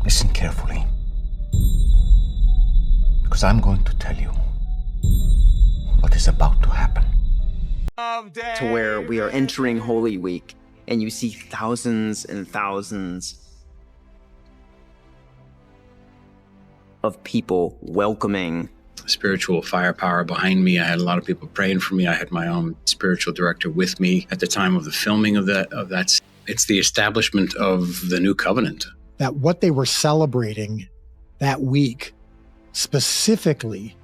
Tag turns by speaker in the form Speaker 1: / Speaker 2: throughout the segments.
Speaker 1: Listen carefully, because I'm going to tell you what is about to happen.
Speaker 2: To where we are entering Holy Week, and you see thousands and thousands of people welcoming.
Speaker 3: Spiritual firepower behind me. I had a lot of people praying for me. I had my own spiritual director with me at the time of the filming of that. It's the establishment of the new covenant.
Speaker 4: That what they were celebrating that week specifically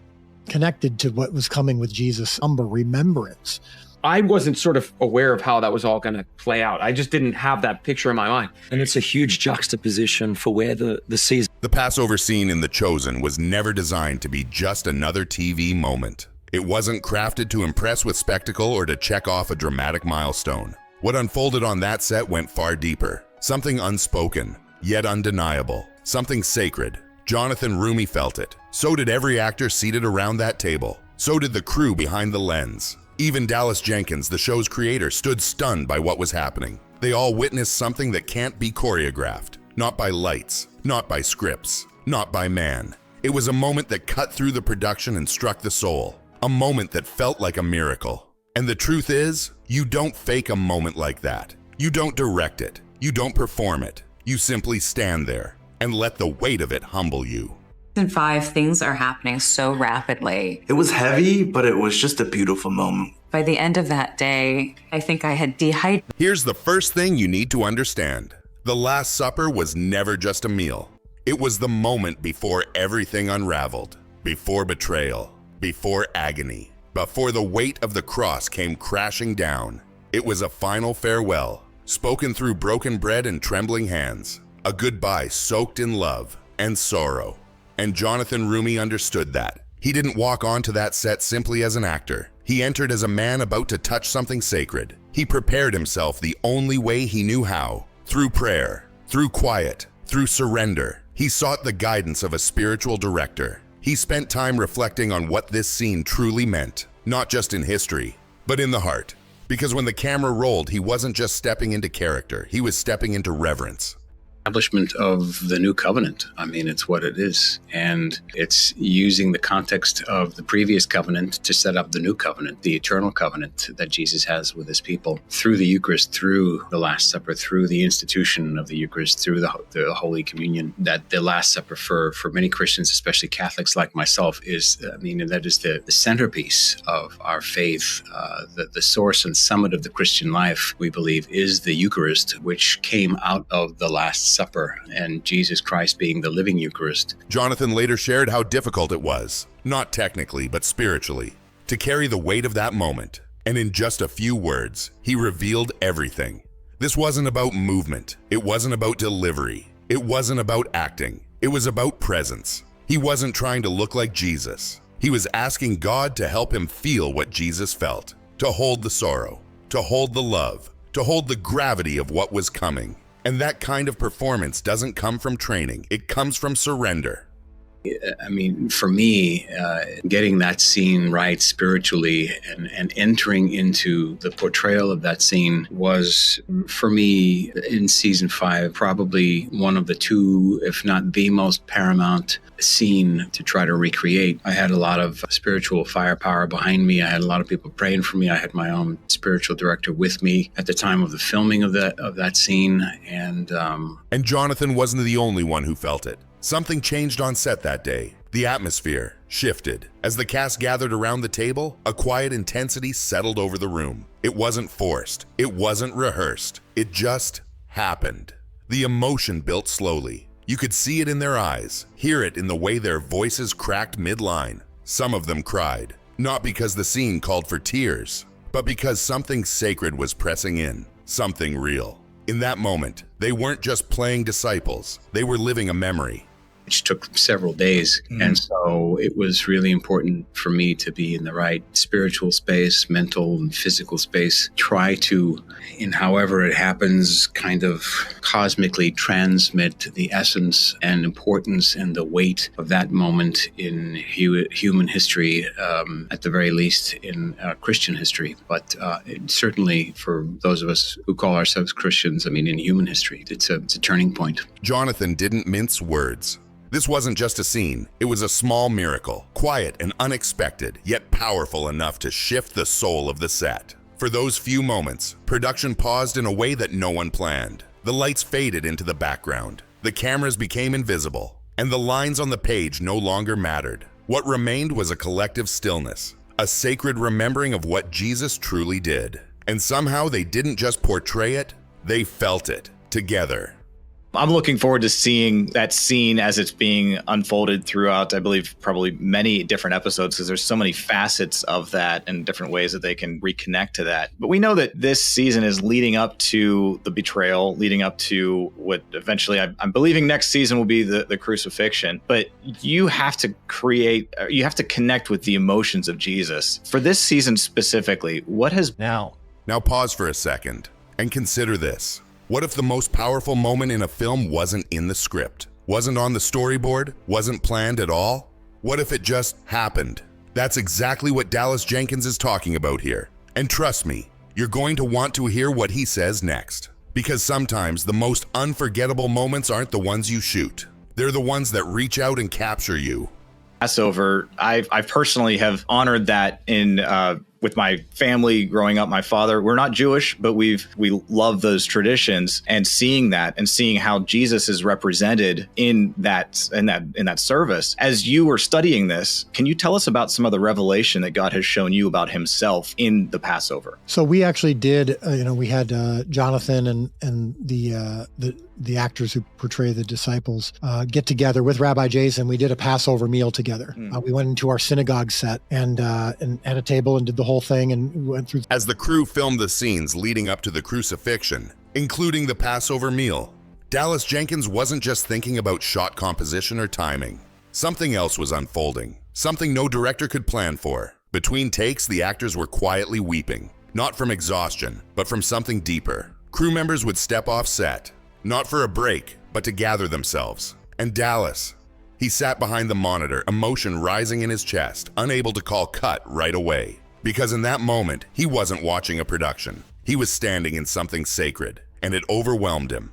Speaker 4: connected to what was coming with Jesus, remembrance.
Speaker 5: I wasn't sort of aware of how that was all going to play out. I just didn't have that picture in my mind.
Speaker 6: And it's a huge juxtaposition for where the season.
Speaker 7: The Passover scene in The Chosen was never designed to be just another TV moment. It wasn't crafted to impress with spectacle or to check off a dramatic milestone. What unfolded on that set went far deeper. Something unspoken, yet undeniable. Something sacred. Jonathan Roumie felt it. So did every actor seated around that table. So did the crew behind the lens. Even Dallas Jenkins, the show's creator, stood stunned by what was happening. They all witnessed something that can't be choreographed. Not by lights, not by scripts, not by man. It was a moment that cut through the production and struck the soul. A moment that felt like a miracle. And the truth is, you don't fake a moment like that. You don't direct it. You don't perform it. You simply stand there and let the weight of it humble you.
Speaker 8: In 5, things are happening so rapidly.
Speaker 9: It was heavy, but it was just a beautiful moment.
Speaker 8: By the end of that day, I think I had dehydrated.
Speaker 7: Here's the first thing you need to understand. The Last Supper was never just a meal. It was the moment before everything unraveled, before betrayal, before agony, before the weight of the cross came crashing down. It was a final farewell, spoken through broken bread and trembling hands, a goodbye soaked in love and sorrow. And Jonathan Roumie understood that. He didn't walk onto that set simply as an actor. He entered as a man about to touch something sacred. He prepared himself the only way he knew how, through prayer, through quiet, through surrender. He sought the guidance of a spiritual director. He spent time reflecting on what this scene truly meant, not just in history, but in the heart. Because when the camera rolled, he wasn't just stepping into character, he was stepping into reverence.
Speaker 3: Establishment of the new covenant. I mean, it's what it is. And it's using the context of the previous covenant to set up the new covenant, the eternal covenant that Jesus has with his people through the Eucharist, through the Last Supper, through the institution of the Eucharist, through the Holy Communion. That the Last Supper for many Christians, especially Catholics like myself, is, that is the centerpiece of our faith. The source and summit of the Christian life, we believe, is the Eucharist, which came out of the Last Supper and Jesus Christ being the living Eucharist.
Speaker 7: Jonathan later shared how difficult it was, not technically, but spiritually, to carry the weight of that moment. And in just a few words, he revealed everything. This wasn't about movement. It wasn't about delivery. It wasn't about acting. It was about presence. He wasn't trying to look like Jesus. He was asking God to help him feel what Jesus felt, to hold the sorrow, to hold the love, to hold the gravity of what was coming. And that kind of performance doesn't come from training. It comes from surrender.
Speaker 3: I mean, for me, getting that scene right spiritually and entering into the portrayal of that scene was, for me, in season 5, probably one of the 2, if not the most paramount scene to try to recreate. I had a lot of spiritual firepower behind me. I had a lot of people praying for me. I had my own spiritual director with me at the time of the filming of that scene. And
Speaker 7: Jonathan wasn't the only one who felt it. Something changed on set that day. The atmosphere shifted. As the cast gathered around the table, a quiet intensity settled over the room. It wasn't forced. It wasn't rehearsed. It just happened. The emotion built slowly. You could see it in their eyes, hear it in the way their voices cracked mid-line. Some of them cried, not because the scene called for tears, but because something sacred was pressing in, something real. In that moment, they weren't just playing disciples, they were living a memory.
Speaker 3: which took several days. And so it was really important for me to be in the right spiritual space, mental and physical space, try to, in however it happens, kind of cosmically transmit the essence and importance and the weight of that moment in human history, at the very least in Christian history. But certainly for those of us who call ourselves Christians, I mean, in human history, it's a turning point.
Speaker 7: Jonathan didn't mince words. This wasn't just a scene, it was a small miracle, quiet and unexpected, yet powerful enough to shift the soul of the set. For those few moments, production paused in a way that no one planned. The lights faded into the background, the cameras became invisible, and the lines on the page no longer mattered. What remained was a collective stillness, a sacred remembering of what Jesus truly did. And somehow they didn't just portray it, they felt it together.
Speaker 10: I'm looking forward to seeing that scene as it's being unfolded throughout, I believe, probably many different episodes, because there's so many facets of that and different ways that they can reconnect to that. But we know that this season is leading up to the betrayal, leading up to what eventually I'm believing next season will be the crucifixion. But you have to connect with the emotions of Jesus. For this season specifically, what has...
Speaker 4: Now
Speaker 7: pause for a second and consider this. What if the most powerful moment in a film wasn't in the script, wasn't on the storyboard, wasn't planned at all? What if it just happened? That's exactly what Dallas Jenkins is talking about here. And trust me, you're going to want to hear what he says next. Because sometimes the most unforgettable moments aren't the ones you shoot. They're the ones that reach out and capture you.
Speaker 10: Passover, I personally have honored that in with my family growing up. My father, we're not Jewish, but we love those traditions, and seeing that and seeing how Jesus is represented in that service. As you were studying this, can you tell us about some of the revelation that God has shown you about himself in the Passover?
Speaker 4: So we actually did, we had Jonathan and the actors who portray the disciples get together with Rabbi Jason. We did a Passover meal together. We went into our synagogue set and at a table and did the whole thing and went through.
Speaker 7: As the crew filmed the scenes leading up to the crucifixion, including the Passover meal, Dallas Jenkins wasn't just thinking about shot composition or timing. Something else was unfolding, something no director could plan for. Between takes, the actors were quietly weeping, not from exhaustion, but from something deeper. Crew members would step off set, not for a break, but to gather themselves. And Dallas, he sat behind the monitor, emotion rising in his chest, unable to call cut right away. Because in that moment, he wasn't watching a production. He was standing in something sacred, and it overwhelmed him.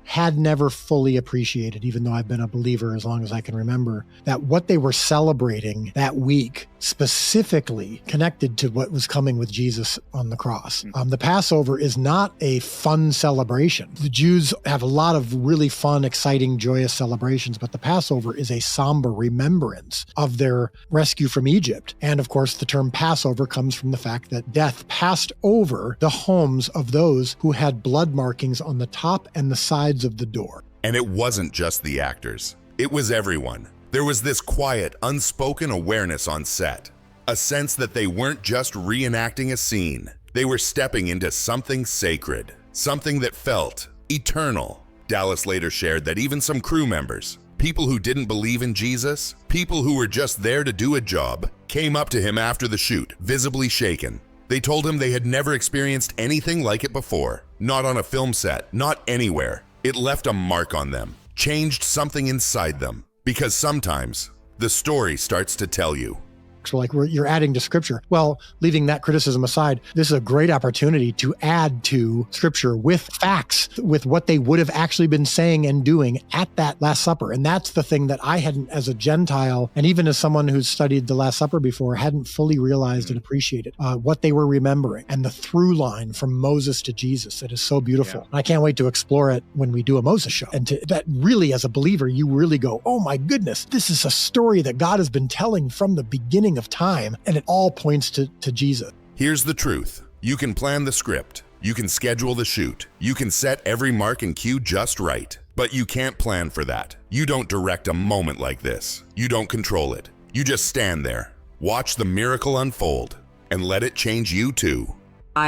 Speaker 4: Had never fully appreciated, even though I've been a believer as long as I can remember, that what they were celebrating that week specifically connected to what was coming with Jesus on the cross. The Passover is not a fun celebration. The Jews have a lot of really fun, exciting, joyous celebrations, but the Passover is a somber remembrance of their rescue from Egypt. And of course, the term Passover comes from the fact that death passed over the homes of those who had blood markings on the top and the sides of the door.
Speaker 7: And it wasn't just the actors. It was everyone. There was this quiet, unspoken awareness on set. A sense that they weren't just reenacting a scene. They were stepping into something sacred. Something that felt eternal. Dallas later shared that even some crew members, people who didn't believe in Jesus, people who were just there to do a job, came up to him after the shoot, visibly shaken. They told him they had never experienced anything like it before. Not on a film set, not anywhere. It left a mark on them, changed something inside them. Because sometimes the story starts to tell you.
Speaker 4: So like you're adding to scripture. Well, leaving that criticism aside, this is a great opportunity to add to scripture with facts, with what they would have actually been saying and doing at that Last Supper. And that's the thing that I hadn't, as a Gentile, and even as someone who's studied the Last Supper before, hadn't fully realized and appreciated what they were remembering and the through line from Moses to Jesus. It is so beautiful. Yeah. I can't wait to explore it when we do a Moses show. And that really, as a believer, you really go, oh my goodness, this is a story that God has been telling from the beginning of time, and it all points to Jesus.
Speaker 7: Here's the truth. You can plan the script. You can schedule the shoot. You can set every mark and cue just right. But you can't plan for that. You don't direct a moment like this. You don't control it. You just stand there, watch the miracle unfold, and let it change you too.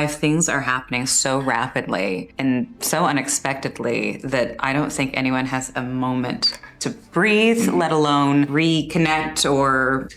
Speaker 8: Things are happening so rapidly and so unexpectedly that I don't think anyone has a moment to breathe, let alone reconnect or,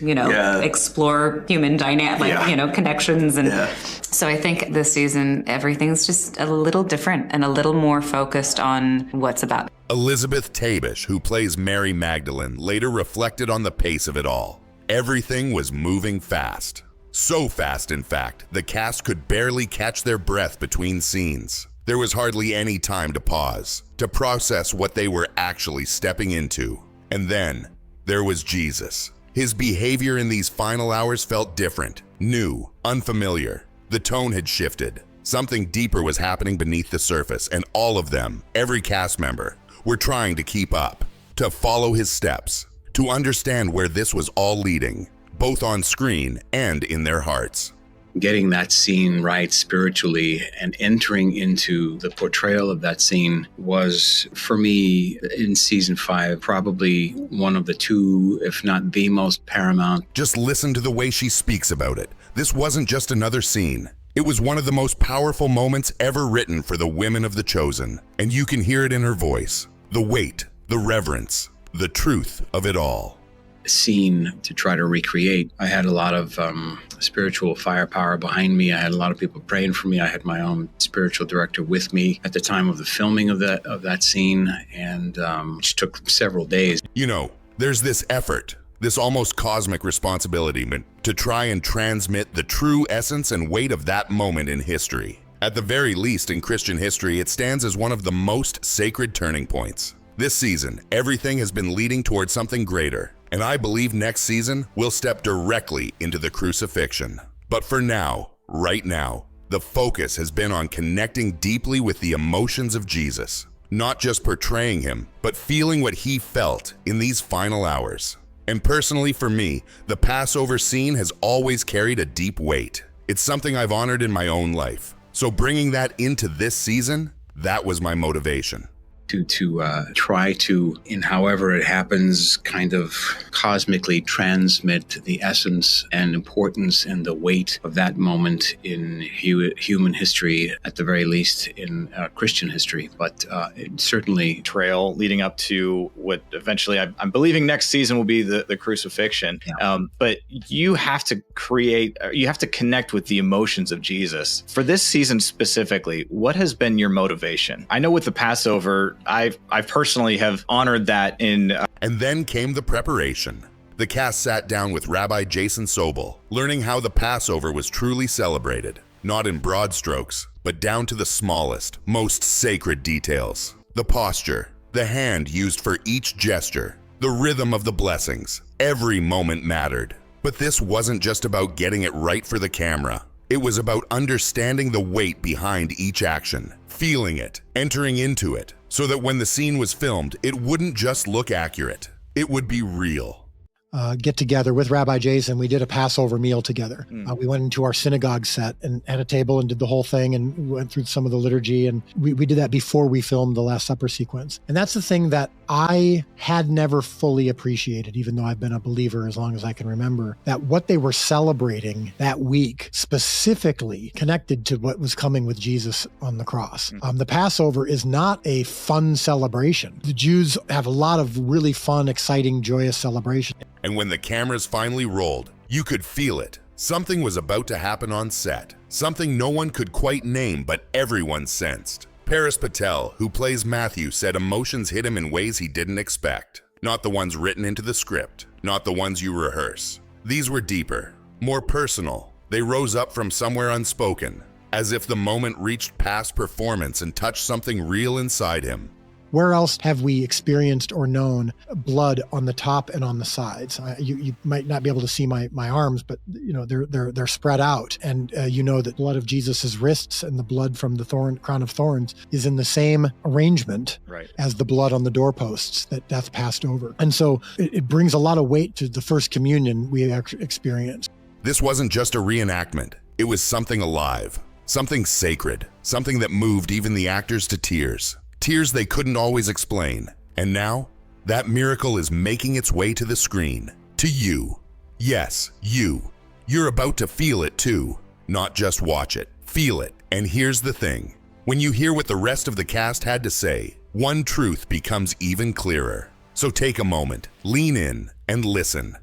Speaker 8: explore human connections. And so I think this season, everything's just a little different and a little more focused on what's about.
Speaker 7: Elizabeth Tabish, who plays Mary Magdalene, later reflected on the pace of it all. Everything was moving fast. So fast, in fact, the cast could barely catch their breath between scenes. There was hardly any time to pause, to process what they were actually stepping into. And then, there was Jesus. His behavior in these final hours felt different, new, unfamiliar. The tone had shifted. Something deeper was happening beneath the surface, and all of them, every cast member, were trying to keep up, to follow his steps, to understand where this was all leading, both on screen and in their hearts.
Speaker 3: Getting that scene right spiritually and entering into the portrayal of that scene was, for me, in season 5, probably one of the two, if not the most paramount.
Speaker 7: Just listen to the way she speaks about it. This wasn't just another scene. It was one of the most powerful moments ever written for the women of The Chosen, and you can hear it in her voice. The weight, the reverence, the truth of it all.
Speaker 3: Scene to try to recreate. I had a lot of spiritual firepower behind me. I had a lot of people praying for me. I had my own spiritual director with me at the time of the filming of that scene, and which took several days.
Speaker 7: There's this effort, this almost cosmic responsibility to try and transmit the true essence and weight of that moment in history. At the very least, in Christian history, it stands as one of the most sacred turning points. This season, everything has been leading towards something greater. And I believe next season we'll step directly into the crucifixion. But for now, right now, the focus has been on connecting deeply with the emotions of Jesus, not just portraying him, but feeling what he felt in these final hours. And personally for me, the Passover scene has always carried a deep weight. It's something I've honored in my own life. So bringing that into this season, that was my motivation.
Speaker 3: To try to, in however it happens, kind of cosmically transmit the essence and importance and the weight of that moment in human history, at the very least in Christian history. But it certainly
Speaker 10: trail leading up to what eventually I'm believing next season will be the crucifixion. Yeah. But you have to connect with the emotions of Jesus. For this season specifically, what has been your motivation? I know with the Passover, I personally have honored that in...
Speaker 7: And then came the preparation. The cast sat down with Rabbi Jason Sobel, learning how the Passover was truly celebrated, not in broad strokes, but down to the smallest, most sacred details. The posture, the hand used for each gesture, the rhythm of the blessings. Every moment mattered. But this wasn't just about getting it right for the camera. It was about understanding the weight behind each action, feeling it, entering into it, so that when the scene was filmed, it wouldn't just look accurate. It would be real.
Speaker 4: Get together with Rabbi Jason. We did a Passover meal together. We went into our synagogue set and at a table and did the whole thing and went through some of the liturgy. And we did that before we filmed the Last Supper sequence. And that's the thing that I had never fully appreciated, even though I've been a believer as long as I can remember, that what they were celebrating that week specifically connected to what was coming with Jesus on the cross. The Passover is not a fun celebration. The Jews have a lot of really fun, exciting, joyous celebrations.
Speaker 7: And when the cameras finally rolled, you could feel it. Something was about to happen on set. Something no one could quite name, but everyone sensed. Paris Patel, who plays Matthew, said emotions hit him in ways he didn't expect. Not the ones written into the script, not the ones you rehearse. These were deeper, more personal. They rose up from somewhere unspoken, as if the moment reached past performance and touched something real inside him.
Speaker 4: Where else have we experienced or known blood on the top and on the sides? You might not be able to see my arms, but they're spread out, and you know that blood of Jesus's wrists and the blood from the crown of thorns is in the same arrangement as the blood on the doorposts that death passed over. And so it brings a lot of weight to the first communion we experienced.
Speaker 7: This wasn't just a reenactment. It was something alive, something sacred, something that moved even the actors to tears. Tears they couldn't always explain. And now, that miracle is making its way to the screen. To you. Yes, you. You're about to feel it too. Not just watch it. Feel it. And here's the thing. When you hear what the rest of the cast had to say, one truth becomes even clearer. So take a moment, lean in, and listen.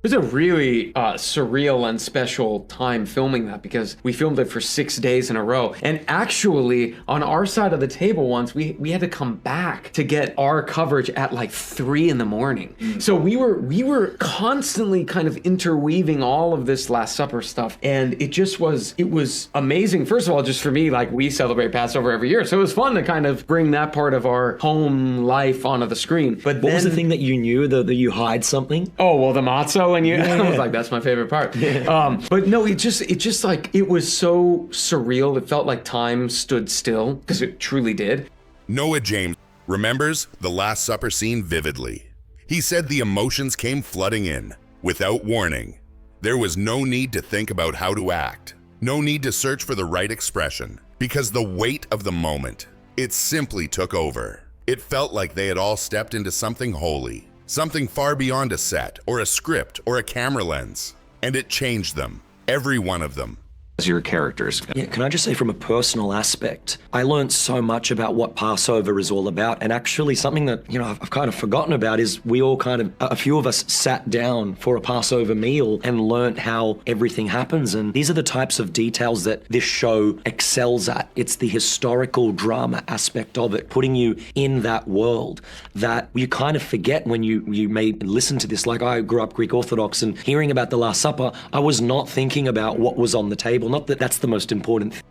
Speaker 5: It was a really surreal and special time filming that, because we filmed it for 6 days in a row. And actually, on our side of the table once, we had to come back to get our coverage at like 3 a.m. So we were constantly kind of interweaving all of this Last Supper stuff. And it was amazing. First of all, just for me, like, we celebrate Passover every year. So it was fun to kind of bring that part of our home life onto the screen. But
Speaker 6: what was the thing that you knew, that you hide something?
Speaker 5: Oh, well, the matzah. And I was like, that's my favorite part. But no, it just like, it was so surreal. It felt like time stood still, because it truly did.
Speaker 7: Noah James remembers the Last Supper scene vividly. He said the emotions came flooding in without warning. There was no need to think about how to act, no need to search for the right expression, because the weight of the moment, it simply took over. It felt like they had all stepped into something holy, something far beyond a set, or a script, or a camera lens. And it changed them, every one of them.
Speaker 10: As your characters.
Speaker 6: Yeah, can I just say, from a personal aspect, I learned so much about what Passover is all about. And actually something that, I've kind of forgotten about is we all a few of us sat down for a Passover meal and learnt how everything happens. And these are the types of details that this show excels at. It's the historical drama aspect of it, putting you in that world that you kind of forget when you may listen to this. Like, I grew up Greek Orthodox, and hearing about the Last Supper, I was not thinking about what was on the table. Not that that's the most important thing.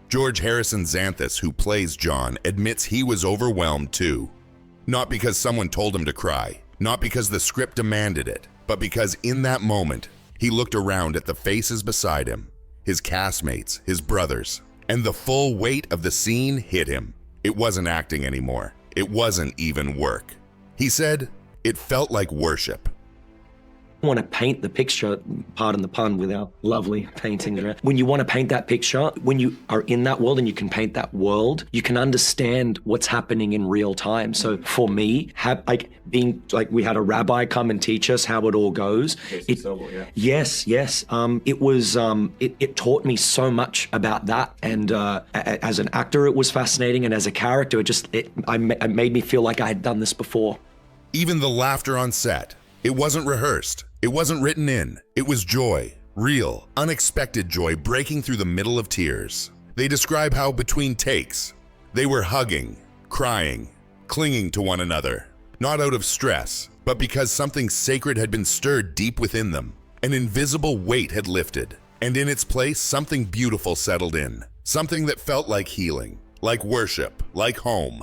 Speaker 7: George Harrison Xanthus, who plays John, admits he was overwhelmed too. Not because someone told him to cry, not because the script demanded it, but because in that moment, he looked around at the faces beside him, his castmates, his brothers, and the full weight of the scene hit him. It wasn't acting anymore. It wasn't even work. He said, it felt like worship.
Speaker 6: Want to paint the picture, pardon the pun with our lovely paintings, right? When you want to paint that picture, when you are in that world and you can paint that world, you can understand what's happening in real time. So for me, we had a rabbi come and teach us how it all goes. Yes. It taught me so much about that. And as an actor, it was fascinating. And as a character, it made me feel like I had done this before.
Speaker 7: Even the laughter on set, it wasn't rehearsed. It wasn't written in. It was joy, real, unexpected joy breaking through the middle of tears. They describe how between takes, they were hugging, crying, clinging to one another, not out of stress, but because something sacred had been stirred deep within them. An invisible weight had lifted, and in its place, something beautiful settled in, something that felt like healing, like worship, like home.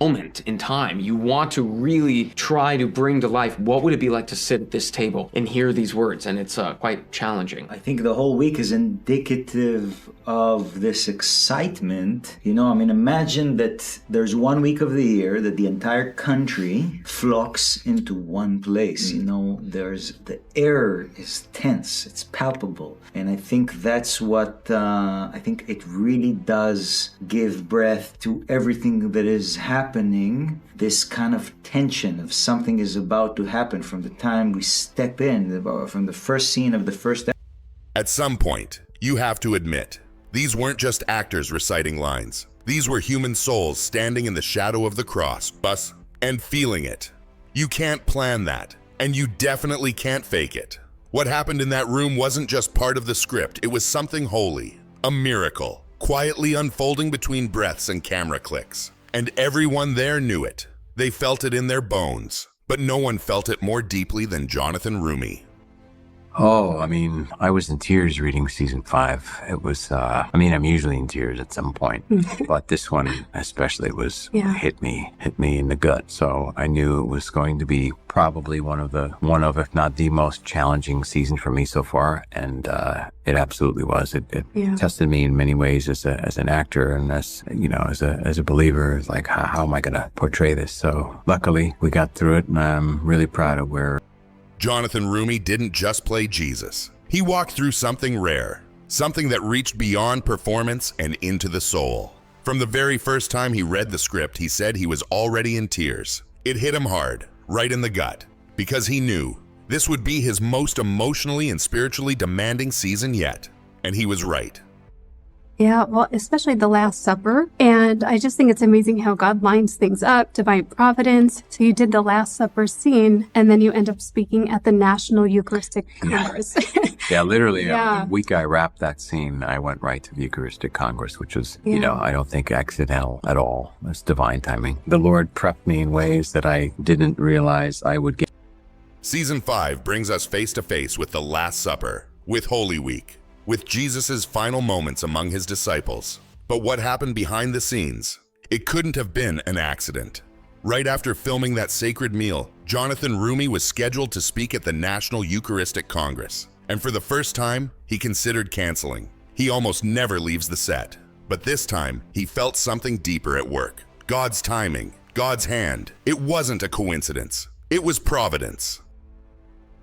Speaker 5: Moment in time, you want to really try to bring to life what would it be like to sit at this table and hear these words, and it's quite challenging.
Speaker 11: I think the whole week is indicative of this excitement. Imagine that there's 1 week of the year that the entire country flocks into one place. The air is tense, it's palpable, and I think that's what I think it really does give breath to everything that is happening. This kind of tension of something is about to happen from the time we step in, from the first scene of the first.
Speaker 7: At some point, you have to admit, these weren't just actors reciting lines. These were human souls standing in the shadow of the cross, and feeling it. You can't plan that, and you definitely can't fake it. What happened in that room wasn't just part of the script, it was something holy, a miracle, quietly unfolding between breaths and camera clicks. And everyone there knew it. They felt it in their bones, but no one felt it more deeply than Jonathan Roumie.
Speaker 12: Oh, I was in tears reading season 5. It was, I'm usually in tears at some point, but this one especially hit me in the gut. So I knew it was going to be probably one of, if not the most challenging season for me so far. And, it absolutely was. It tested me in many ways as an actor and as a believer. It's like, how am I going to portray this? So luckily we got through it, and I'm really proud of where
Speaker 7: Jonathan Roumie didn't just play Jesus. He walked through something rare, something that reached beyond performance and into the soul. From the very first time he read the script, he said he was already in tears. It hit him hard, right in the gut, because he knew this would be his most emotionally and spiritually demanding season yet. And he was right.
Speaker 13: Yeah, well, especially the Last Supper. And I just think it's amazing how God lines things up, divine providence. So you did the Last Supper scene, and then you end up speaking at the National Eucharistic Congress.
Speaker 12: Yeah, literally. The week I wrapped that scene, I went right to the Eucharistic Congress, which was, you know, I don't think accidental at all. It's divine timing. The Lord prepped me in ways that I didn't realize I would get.
Speaker 7: Season 5 brings us face to face with the Last Supper, with Holy Week, with Jesus' final moments among his disciples. But what happened behind the scenes? It couldn't have been an accident. Right after filming that sacred meal, Jonathan Roumie was scheduled to speak at the National Eucharistic Congress. And for the first time, he considered canceling. He almost never leaves the set. But this time, he felt something deeper at work. God's timing, God's hand. It wasn't a coincidence. It was providence.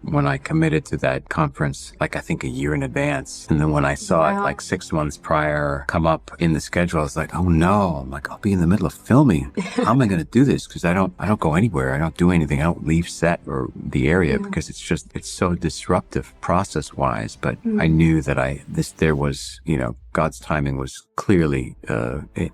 Speaker 12: When I committed to that conference, like I think a year in advance, and then when I saw it like 6 months prior come up in the schedule, I was like, oh no, I'm like, I'll be in the middle of filming. How am I going to do this? Because I don't go anywhere. I don't do anything. I don't leave set or the area because it's so disruptive process wise. But I knew that there was, you know, God's timing was clearly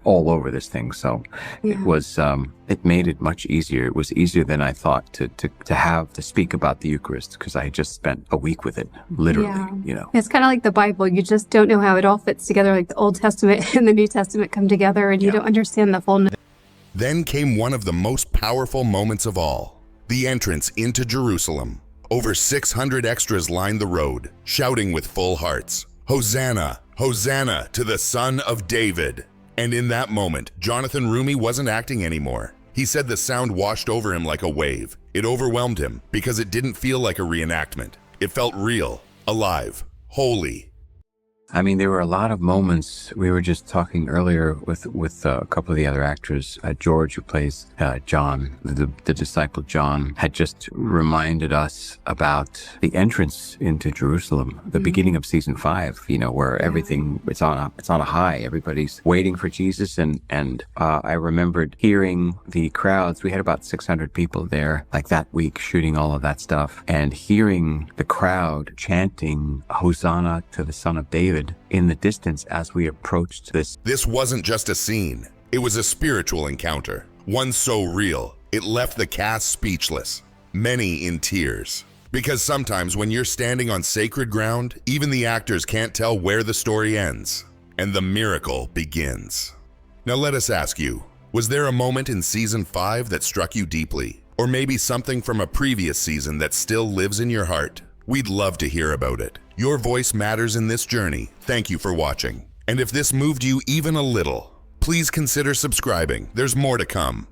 Speaker 12: all over this thing. So it was, it made it much easier. It was easier than I thought to speak about the Eucharist because I had just spent a week with it, literally, you know.
Speaker 13: It's kind of like the Bible. You just don't know how it all fits together, like the Old Testament and the New Testament come together, and you don't understand the fullness.
Speaker 7: Then came one of the most powerful moments of all, the entrance into Jerusalem. Over 600 extras lined the road, shouting with full hearts, "Hosanna! Hosanna to the Son of David." And in that moment, Jonathan Roumie wasn't acting anymore. He said the sound washed over him like a wave. It overwhelmed him because it didn't feel like a reenactment. It felt real, alive, holy.
Speaker 12: I mean, there were a lot of moments. We were just talking earlier with a couple of the other actors. George, who plays John, the disciple John, had just reminded us about the entrance into Jerusalem, the beginning of season 5. You know, where everything it's on a high. Everybody's waiting for Jesus, and I remembered hearing the crowds. We had about 600 people there, like that week, shooting all of that stuff, and hearing the crowd chanting "Hosanna to the Son of David" in the distance as we approached this.
Speaker 7: This wasn't just a scene. It was a spiritual encounter. One so real, it left the cast speechless, many in tears. Because sometimes when you're standing on sacred ground, even the actors can't tell where the story ends, and the miracle begins. Now let us ask you, was there a moment in season 5 that struck you deeply? Or maybe something from a previous season that still lives in your heart? We'd love to hear about it. Your voice matters in this journey. Thank you for watching. And if this moved you even a little, please consider subscribing. There's more to come.